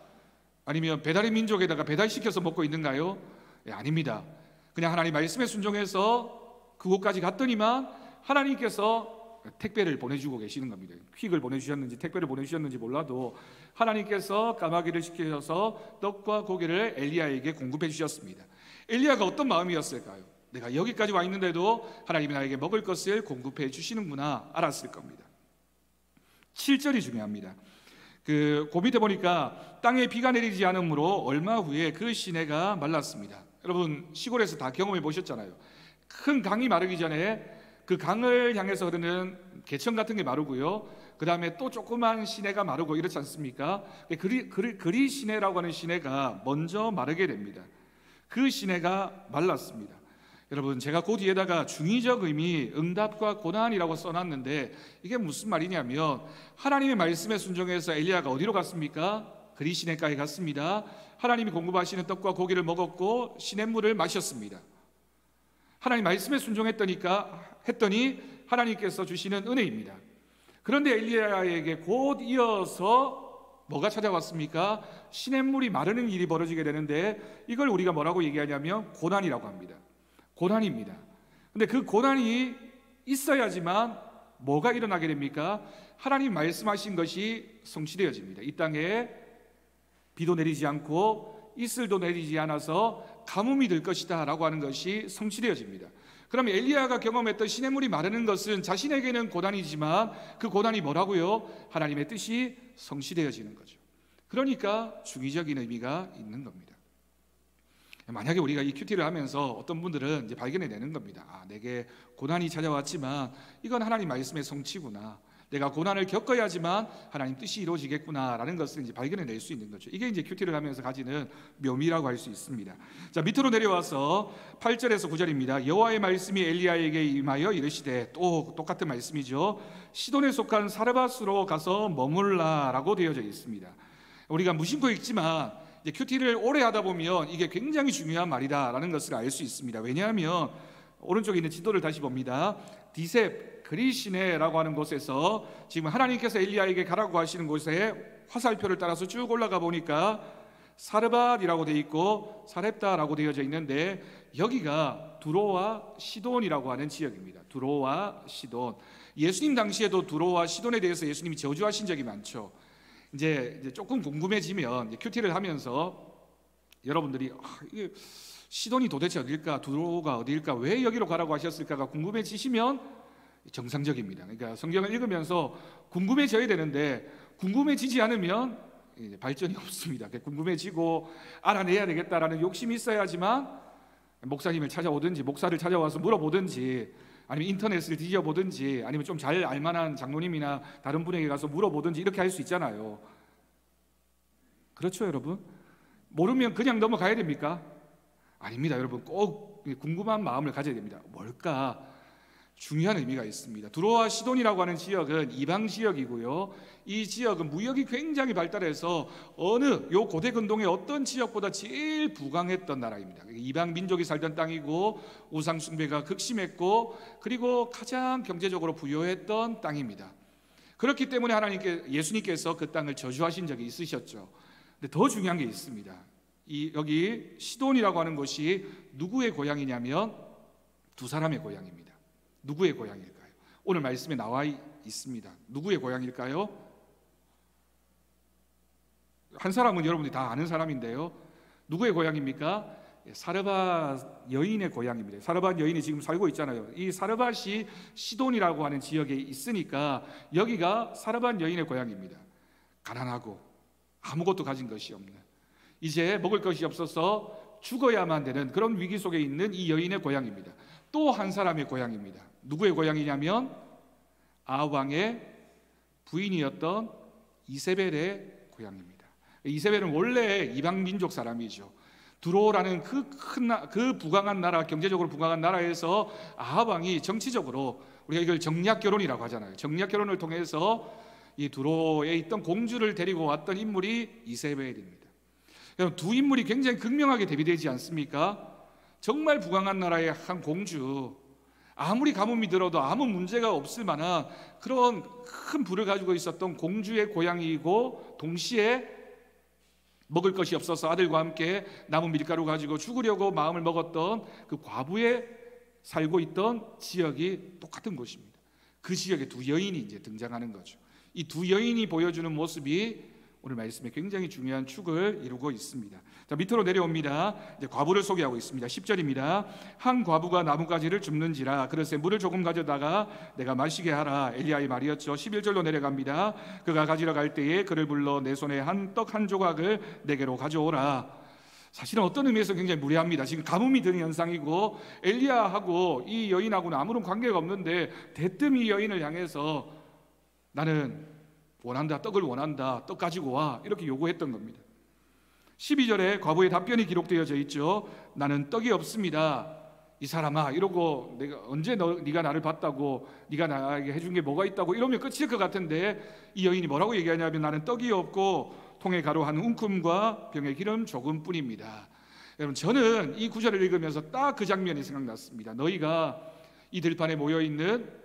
[SPEAKER 1] 아니면 배달의 민족에다가 배달시켜서 먹고 있는가요? 네, 아닙니다. 그냥 하나님 말씀에 순종해서 그곳까지 갔더니만 하나님께서 택배를 보내주고 계시는 겁니다. 퀵을 보내주셨는지 택배를 보내주셨는지 몰라도 하나님께서 까마귀를 시켜서 떡과 고기를 엘리야에게 공급해 주셨습니다. 엘리야가 어떤 마음이었을까요? 내가 여기까지 와 있는데도 하나님이 나에게 먹을 것을 공급해 주시는구나 알았을 겁니다. 7절이 중요합니다. 그 밑에 보니까 땅에 비가 내리지 않으므로 얼마 후에 그 시내가 말랐습니다. 여러분 시골에서 다 경험해 보셨잖아요. 큰 강이 마르기 전에 그 강을 향해서 흐르는 개천 같은 게 마르고요, 그 다음에 또 조그만 시내가 마르고 이렇지 않습니까? 그리 시내라고 하는 시내가 먼저 마르게 됩니다. 그 시내가 말랐습니다. 여러분 제가 그 뒤에다가 중의적 의미, 응답과 고난이라고 써놨는데 이게 무슨 말이냐면, 하나님의 말씀에 순종해서 엘리야가 어디로 갔습니까? 그리 시냇가에 갔습니다. 하나님이 공급하시는 떡과 고기를 먹었고 시냇물을 마셨습니다. 하나님 말씀에 순종했더니 하나님께서 주시는 은혜입니다. 그런데 엘리야에게 곧 이어서 뭐가 찾아왔습니까? 시냇물이 마르는 일이 벌어지게 되는데 이걸 우리가 뭐라고 얘기하냐면 고난이라고 합니다. 고난입니다. 근데 그 고난이 있어야지만 뭐가 일어나게 됩니까? 하나님 말씀하신 것이 성취되어집니다. 이 땅에 비도 내리지 않고 이슬도 내리지 않아서 가뭄이 될 것이다 라고 하는 것이 성취되어집니다. 그럼 엘리야가 경험했던 시냇물이 마르는 것은 자신에게는 고난이지만 그 고난이 뭐라고요? 하나님의 뜻이 성취되어지는 거죠. 그러니까 중의적인 의미가 있는 겁니다. 만약에 우리가 이 큐티를 하면서 어떤 분들은 이제 발견해내는 겁니다. 아, 내게 고난이 찾아왔지만 이건 하나님 말씀의 성취구나. 내가 고난을 겪어야지만 하나님 뜻이 이루어지겠구나 라는 것을 이제 발견해낼 수 있는 거죠. 이게 이제 큐티를 하면서 가지는 묘미라고 할 수 있습니다. 자, 밑으로 내려와서 8절에서 9절입니다. 여호와의 말씀이 엘리야에게 임하여 이르시되, 또 똑같은 말씀이죠. 시돈에 속한 사르밧으로 가서 머물라 라고 되어져 있습니다. 우리가 무심코 읽지만 이제 큐티를 오래 하다 보면 이게 굉장히 중요한 말이다라는 것을 알 수 있습니다. 왜냐하면 오른쪽에 있는 지도를 다시 봅니다. 디셉 그리 시내라고 하는 곳에서 지금 하나님께서 엘리야에게 가라고 하시는 곳에 화살표를 따라서 쭉 올라가 보니까 사르밧이라고 되어 있고 사렙다라고 되어져 있는데, 여기가 두로와 시돈이라고 하는 지역입니다. 두로와 시돈. 예수님 당시에도 두로와 시돈에 대해서 예수님이 저주하신 적이 많죠. 이제 조금 궁금해지면 이제 큐티를 하면서 여러분들이 이게 시돈이 도대체 어딜까, 두로가 어딜까, 왜 여기로 가라고 하셨을까가 궁금해지시면 정상적입니다. 그러니까 성경을 읽으면서 궁금해져야 되는데 궁금해지지 않으면 이제 발전이 없습니다. 궁금해지고 알아내야 되겠다라는 욕심이 있어야지만 목사님을 찾아오든지 목사를 찾아와서 물어보든지 아니면 인터넷을 뒤져보든지 아니면 좀 잘 알만한 장로님이나 다른 분에게 가서 물어보든지 이렇게 할 수 있잖아요. 그렇죠, 여러분? 모르면 그냥 넘어가야 됩니까? 아닙니다. 여러분 꼭 궁금한 마음을 가져야 됩니다. 뭘까? 중요한 의미가 있습니다. 두로와 시돈이라고 하는 지역은 이방 지역이고요, 이 지역은 무역이 굉장히 발달해서 어느 요 고대 근동의 어떤 지역보다 제일 부강했던 나라입니다. 이방 민족이 살던 땅이고 우상 숭배가 극심했고 그리고 가장 경제적으로 부유했던 땅입니다. 그렇기 때문에 예수님께서 그 땅을 저주하신 적이 있으셨죠. 근데 더 중요한 게 있습니다. 여기 시돈이라고 하는 곳이 누구의 고향이냐면 두 사람의 고향입니다. 누구의 고향일까요? 오늘 말씀에 나와 있습니다. 누구의 고향일까요? 한 사람은 여러분들이 다 아는 사람인데요. 누구의 고향입니까? 사르밧 여인의 고향입니다. 사르밧 여인이 지금 살고 있잖아요. 이 사르밧이 시돈이라고 하는 지역에 있으니까 여기가 사르밧 여인의 고향입니다. 가난하고 아무것도 가진 것이 없는, 이제 먹을 것이 없어서 죽어야만 되는 그런 위기 속에 있는 이 여인의 고향입니다. 또 한 사람의 고향입니다. 누구의 고향이냐면 아합왕의 부인이었던 이세벨의 고향입니다. 이세벨은 원래 이방 민족 사람이죠. 두로라는 그 부강한 나라, 경제적으로 부강한 나라에서 아합 왕이 정치적으로, 우리가 이걸 정략 결혼이라고 하잖아요. 정략 결혼을 통해서 이 두로에 있던 공주를 데리고 왔던 인물이 이세벨입니다. 두 인물이 굉장히 극명하게 대비되지 않습니까? 정말 부강한 나라의 한 공주, 아무리 가뭄이 들어도 아무 문제가 없을 만한 그런 큰 부를 가지고 있었던 공주의 고향이고, 동시에 먹을 것이 없어서 아들과 함께 남은 밀가루 가지고 죽으려고 마음을 먹었던 그 과부에 살고 있던 지역이 똑같은 곳입니다. 그 지역에 두 여인이 이제 등장하는 거죠. 이 두 여인이 보여주는 모습이 오늘 말씀에 굉장히 중요한 축을 이루고 있습니다. 자, 밑으로 내려옵니다. 이제 과부를 소개하고 있습니다. 10절입니다. 한 과부가 나뭇가지를 줍는지라 그릇에 물을 조금 가져다가 내가 마시게 하라. 엘리야의 말이었죠. 11절로 내려갑니다. 그가 가지러 갈 때에 그를 불러 내 손에 떡 한 조각을 내게로 가져오라. 사실은 어떤 의미에서 굉장히 무례합니다. 지금 가뭄이 드는 현상이고 엘리야하고 이 여인하고는 아무런 관계가 없는데 대뜸 이 여인을 향해서 나는 원한다, 떡을 원한다, 떡 가지고 와, 이렇게 요구했던 겁니다. 12절에 과부의 답변이 기록되어져 있죠. 나는 떡이 없습니다. 이 사람아, 이러고 내가 언제 네가 나를 봤다고, 네가 나에게 해준 게 뭐가 있다고 이러면 끝일 것 같은데, 이 여인이 뭐라고 얘기하냐면 나는 떡이 없고 통에 가루 한 움큼과 병에 기름 조금뿐입니다. 여러분, 저는 이 구절을 읽으면서 딱 그 장면이 생각났습니다. 너희가 이 들판에 모여있는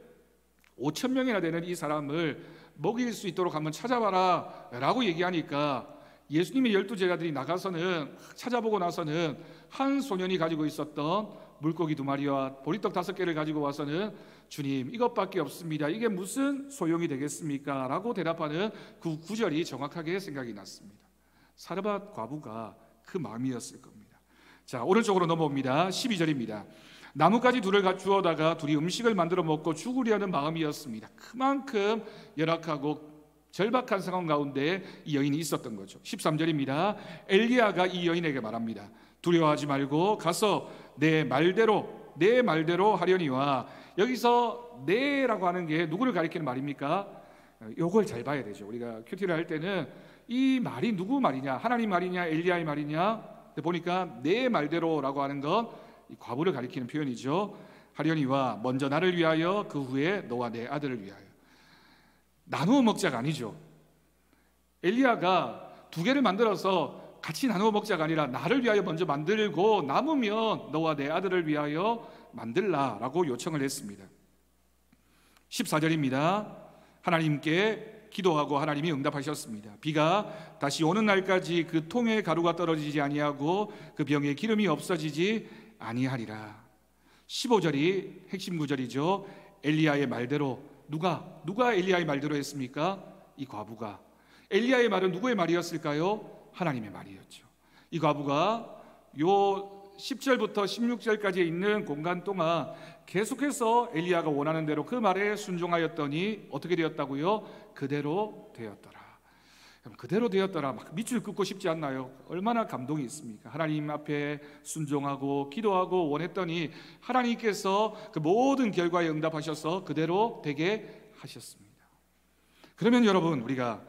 [SPEAKER 1] 5천 명이나 되는 이 사람을 먹일 수 있도록 한번 찾아봐라 라고 얘기하니까 예수님의 12제자들이 나가서는 찾아보고 나서는 한 소년이 가지고 있었던 물고기 2마리와 보리떡 5개를 가지고 와서는 주님, 이것밖에 없습니다. 이게 무슨 소용이 되겠습니까? 라고 대답하는 그 구절이 정확하게 생각이 났습니다. 사르밧 과부가 그 마음이었을 겁니다. 자, 오른쪽으로 넘어옵니다. 12절입니다. 나뭇가지 둘을 주워다가 둘이 음식을 만들어 먹고 죽으려는 마음이었습니다. 그만큼 열악하고 절박한 상황 가운데 이 여인이 있었던 거죠. 13절입니다. 엘리야가 이 여인에게 말합니다. 두려워하지 말고 가서 내 말대로 하려니와. 여기서 내라고 하는 게 누구를 가리키는 말입니까? 요걸 잘 봐야 되죠. 우리가 큐티를 할 때는 이 말이 누구 말이냐, 하나님 말이냐, 엘리야의 말이냐, 보니까 내 말대로라고 하는 건 이 과부를 가리키는 표현이죠. 하려니와, 먼저 나를 위하여 그 후에 너와 내 아들을 위하여. 나누어 먹자가 아니죠. 엘리야가 2개를 만들어서 같이 나누어 먹자가 아니라 나를 위하여 먼저 만들고 남으면 너와 내 아들을 위하여 만들라라고 요청을 했습니다. 14절입니다. 하나님께 기도하고 하나님이 응답하셨습니다. 비가 다시 오는 날까지 그 통에 가루가 떨어지지 아니하고 그 병에 기름이 없어지지 아니하리라. 15절이 핵심 구절이죠. 엘리야의 말대로. 누가 엘리야의 말대로 했습니까? 이 과부가. 엘리야의 말은 누구의 말이었을까요? 하나님의 말이었죠. 이 과부가 요 10절부터 16절까지 있는 공간 동안 계속해서 엘리야가 원하는 대로 그 말에 순종하였더니 어떻게 되었다고요? 그대로 되었더라. 그대로 되었더라. 막 밑줄 긋고 싶지 않나요? 얼마나 감동이 있습니까? 하나님 앞에 순종하고 기도하고 원했더니 하나님께서 그 모든 결과에 응답하셔서 그대로 되게 하셨습니다. 그러면 여러분, 우리가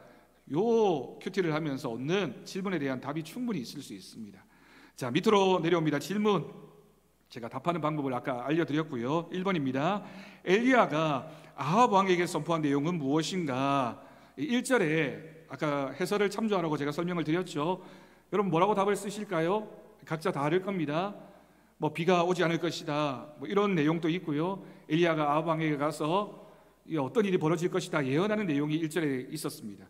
[SPEAKER 1] 요 큐티를 하면서 얻는 질문에 대한 답이 충분히 있을 수 있습니다. 자, 밑으로 내려옵니다. 질문. 제가 답하는 방법을 아까 알려드렸고요. 1번입니다. 엘리야가 아합 왕에게 선포한 내용은 무엇인가? 1절에 아까 해설을 참조하라고 제가 설명을 드렸죠. 여러분, 뭐라고 답을 쓰실까요? 각자 다를 겁니다. 비가 오지 않을 것이다, 이런 내용도 있고요. 엘리야가 아합 왕에게 가서 어떤 일이 벌어질 것이다 예언하는 내용이 1절에 있었습니다.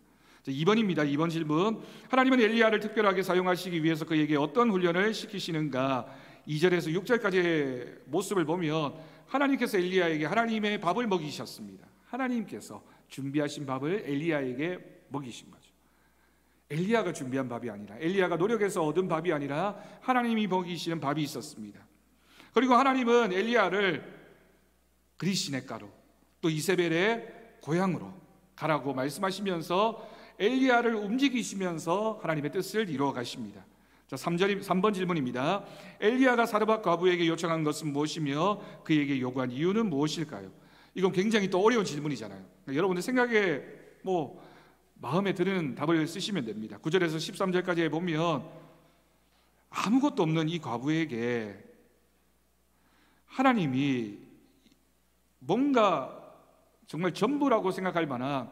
[SPEAKER 1] 2번입니다. 2번 질문. 하나님은 엘리야를 특별하게 사용하시기 위해서 그에게 어떤 훈련을 시키시는가? 2절에서 6절까지의 모습을 보면 하나님께서 엘리야에게 하나님의 밥을 먹이셨습니다. 하나님께서 준비하신 밥을 엘리야에게 먹이신 거죠. 엘리야가 준비한 밥이 아니라, 엘리야가 노력해서 얻은 밥이 아니라 하나님이 먹이시는 밥이 있었습니다. 그리고 하나님은 엘리야를 그리시네가로, 또 이세벨의 고향으로 가라고 말씀하시면서 엘리야를 움직이시면서 하나님의 뜻을 이루어 가십니다. 자, 3번 질문입니다. 엘리야가 사르밧 과부에게 요청한 것은 무엇이며 그에게 요구한 이유는 무엇일까요? 이건 굉장히 또 어려운 질문이잖아요. 그러니까 여러분들 생각에 마음에 드는 답을 쓰시면 됩니다. 9절에서 13절까지 보면 아무것도 없는 이 과부에게 하나님이 뭔가 정말 전부라고 생각할 만한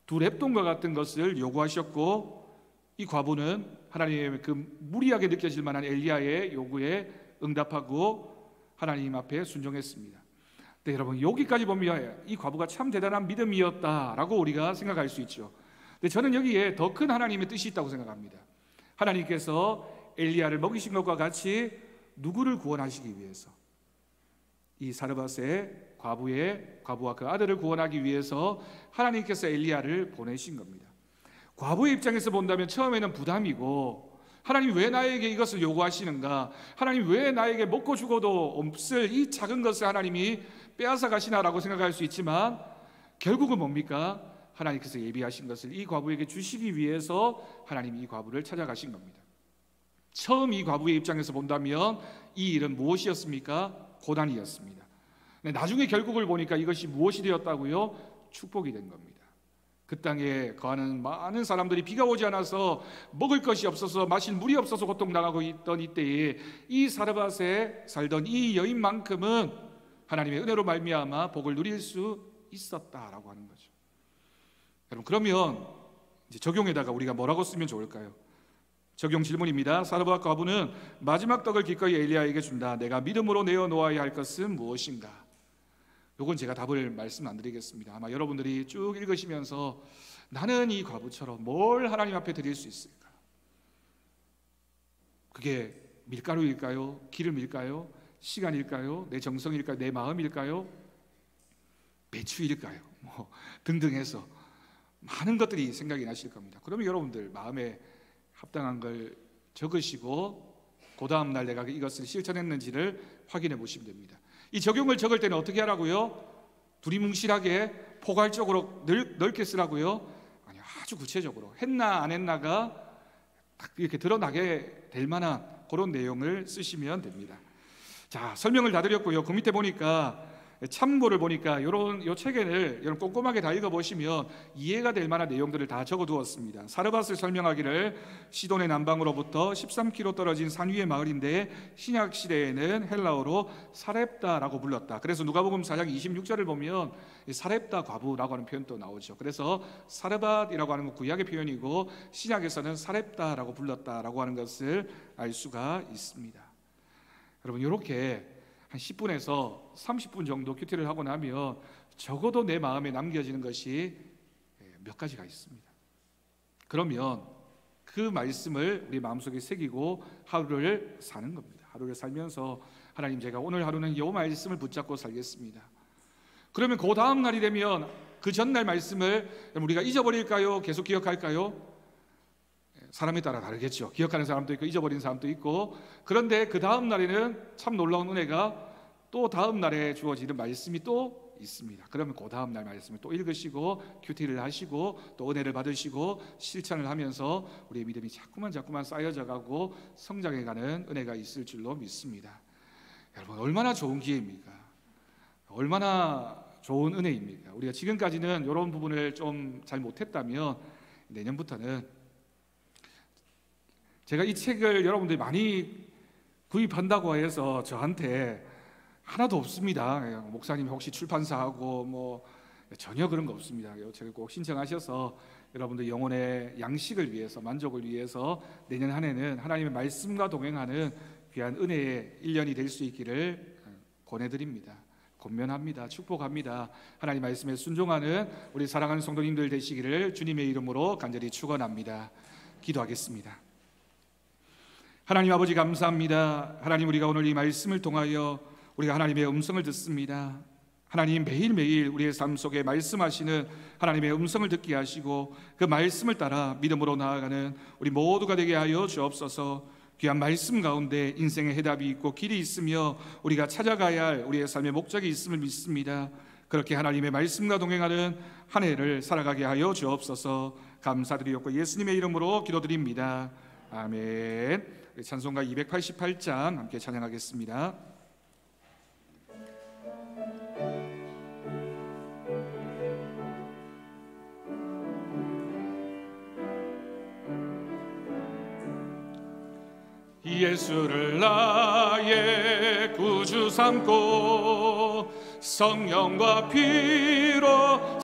[SPEAKER 1] 두 랩돈과 같은 것을 요구하셨고, 이 과부는 하나님의 그 무리하게 느껴질 만한 엘리야의 요구에 응답하고 하나님 앞에 순종했습니다. 네, 여러분, 여기까지 보면 이 과부가 참 대단한 믿음이었다라고 우리가 생각할 수 있죠. 근데 저는 여기에 더 큰 하나님의 뜻이 있다고 생각합니다. 하나님께서 엘리야를 먹이신 것과 같이 누구를 구원하시기 위해서, 이 사르밧의 과부와 그 아들을 구원하기 위해서 하나님께서 엘리야를 보내신 겁니다. 과부의 입장에서 본다면 처음에는 부담이고, 하나님 왜 나에게 이것을 요구하시는가, 하나님 왜 나에게 먹고 죽어도 없을 이 작은 것을 하나님이 빼앗아 가시나라고 생각할 수 있지만, 결국은 뭡니까? 하나님께서 예비하신 것을 이 과부에게 주시기 위해서 하나님이 이 과부를 찾아가신 겁니다. 처음 이 과부의 입장에서 본다면 이 일은 무엇이었습니까? 고난이었습니다. 나중에 결국을 보니까 이것이 무엇이 되었다고요? 축복이 된 겁니다. 그 땅에 거하는 많은 사람들이 비가 오지 않아서 먹을 것이 없어서 마실 물이 없어서 고통당하고 있던 이때에 이 사르밧에 살던 이 여인만큼은 하나님의 은혜로 말미암아 복을 누릴 수 있었다라고 하는 거죠. 여러분, 그러면 이제 적용에다가 우리가 뭐라고 쓰면 좋을까요? 적용 질문입니다. 사르밧 과부는 마지막 떡을 기꺼이 엘리야에게 준다. 내가 믿음으로 내어놓아야 할 것은 무엇인가? 요건 제가 답을 말씀 안 드리겠습니다. 아마 여러분들이 쭉 읽으시면서 나는 이 과부처럼 뭘 하나님 앞에 드릴 수 있을까? 그게 밀가루일까요? 기름일까요? 시간일까요? 내 정성일까요? 내 마음일까요? 배추일까요? 등등 해서 많은 것들이 생각이 나실 겁니다. 그러면 여러분들 마음에 합당한 걸 적으시고 그 다음 날 내가 이것을 실천했는지를 확인해 보시면 됩니다. 이 적용을 적을 때는 어떻게 하라고요? 두리뭉실하게 포괄적으로 넓게 쓰라고요? 아니, 아주 구체적으로 했나 안 했나가 딱 이렇게 드러나게 될 만한 그런 내용을 쓰시면 됩니다. 자, 설명을 다 드렸고요. 그 밑에 보니까 참고를 보니까 요 책을 여러분 꼼꼼하게 다 읽어보시면 이해가 될 만한 내용들을 다 적어두었습니다. 사르밧을 설명하기를 시돈의 남방으로부터 13km 떨어진 산 위의 마을인데 신약 시대에는 헬라어로 사렙다라고 불렀다. 그래서 누가복음 4장 26절을 보면 사렙다 과부라고 하는 표현도 나오죠. 그래서 사르밧이라고 하는 건 구약의 표현이고 신약에서는 사렙다라고 불렀다라고 하는 것을 알 수가 있습니다. 여러분, 이렇게 한 10분에서 30분 정도 큐티를 하고 나면 적어도 내 마음에 남겨지는 것이 몇 가지가 있습니다. 그러면 그 말씀을 우리 마음속에 새기고 하루를 사는 겁니다. 하루를 살면서 하나님, 제가 오늘 하루는 이 말씀을 붙잡고 살겠습니다. 그러면 그 다음 날이 되면 그 전날 말씀을 우리가 잊어버릴까요? 계속 기억할까요? 사람에 따라 다르겠죠. 기억하는 사람도 있고 잊어버린 사람도 있고. 그런데 그 다음 날에는 참 놀라운 은혜가 또 다음 날에 주어지는 말씀이 또 있습니다. 그러면 그 다음 날 말씀을 또 읽으시고 큐티를 하시고 또 은혜를 받으시고 실천을 하면서 우리의 믿음이 자꾸만 쌓여져 가고 성장해가는 은혜가 있을 줄로 믿습니다. 여러분, 얼마나 좋은 기회입니까? 얼마나 좋은 은혜입니까? 우리가 지금까지는 이런 부분을 좀 잘 못했다면 내년부터는, 제가 이 책을 여러분들이 많이 구입한다고 해서 저한테 하나도 없습니다. 목사님 혹시 출판사하고 전혀 그런 거 없습니다. 이 책을 꼭 신청하셔서 여러분들 영혼의 양식을 위해서, 만족을 위해서 내년 한 해는 하나님의 말씀과 동행하는 귀한 은혜의 1년이 될 수 있기를 권해드립니다. 권면합니다. 축복합니다. 하나님 말씀에 순종하는 우리 사랑하는 성도님들 되시기를 주님의 이름으로 간절히 축원합니다. 기도하겠습니다. 하나님 아버지, 감사합니다. 하나님, 우리가 오늘 이 말씀을 통하여 우리가 하나님의 음성을 듣습니다. 하나님 매일매일 우리의 삶 속에 말씀하시는 하나님의 음성을 듣게 하시고 그 말씀을 따라 믿음으로 나아가는 우리 모두가 되게 하여 주옵소서. 귀한 말씀 가운데 인생의 해답이 있고 길이 있으며 우리가 찾아가야 할 우리의 삶의 목적이 있음을 믿습니다. 그렇게 하나님의 말씀과 동행하는 한 해를 살아가게 하여 주옵소서. 감사드리옵고 예수님의 이름으로 기도드립니다. 아멘. 찬송가 288장 함께 찬양하겠습니다. 예수를 나의 구주 삼고 성령과 피로